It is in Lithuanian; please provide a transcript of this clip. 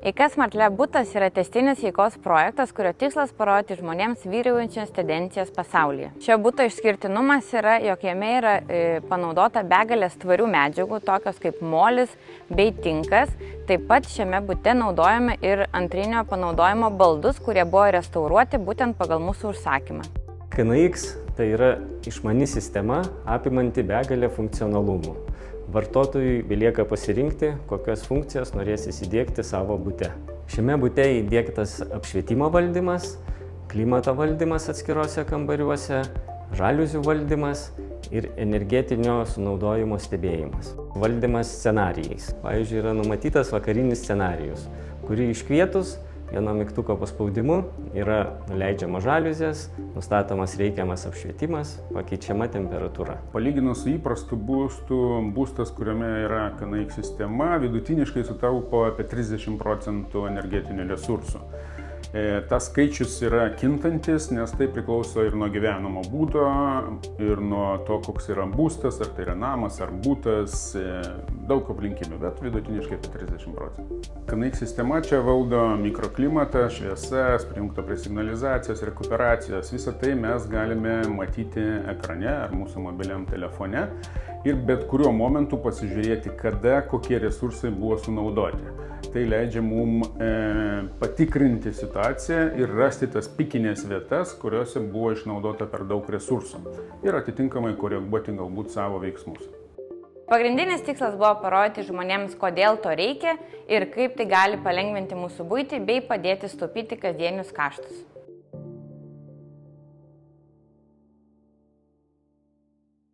EIKA Smart Lab butas yra tęstinis EIKOS projektas, kurio tikslas parodyti žmonėms vyraujančias tendencijas pasaulyje. Šio buto išskirtinumas yra, jog jame yra panaudota begalės tvarių medžiagų, tokios kaip molis bei tinkas. Taip pat šiame bute naudojame ir antrinio panaudojimo baldus, kurie buvo restauruoti būtent pagal mūsų užsakymą. KNX tai yra išmani sistema apimanti begalę funkcionalumų. Vartotojui belieka pasirinkti, kokias funkcijas norės įsidiegti savo bute. Šiame bute įdiegtas apšvietimo valdymas, klimato valdymas atskiruose kambariuose, žaliuzių valdymas ir energetinio sunaudojimo stebėjimas. Valdymas scenarijais. Pavyzdžiui, yra numatytas vakarinis scenarijus, kurį iškvietus vieno mygtuko paspaudimu yra nuleidžiama žaliuzės, nustatomas reikiamas apšvietimas, pakeičiama temperatūra. Palyginus su įprastu būstu, būstas, kuriame yra KNX sistema, vidutiniškai sutaupo apie 30% energetinių resursų. Tas skaičius yra kintantis, nes tai priklauso ir nuo gyvenamo būdo, ir nuo to, koks yra būstas, ar tai yra namas, ar būtas, daug aplinkybių, bet vidutiniškai apie 30%. KNX sistema čia valdo mikroklimatą, šviesas, prijungta prie signalizacijos, rekuperacijos. Visą tai mes galime matyti ekrane ar mūsų mobiliam telefone ir bet kuriuo momentu pasižiūrėti, kada kokie resursai buvo sunaudoti. Tai leidžia mums patikrinti situaciją ir rasti tas pikinės vietas, kuriuose buvo išnaudota per daug resursų ir atitinkamai koreguoti galbūt savo veiksmus. Pagrindinis tikslas buvo parodyti žmonėms, kodėl to reikia ir kaip tai gali palengvinti mūsų buitį bei padėti sutaupyti kasdienius kaštus.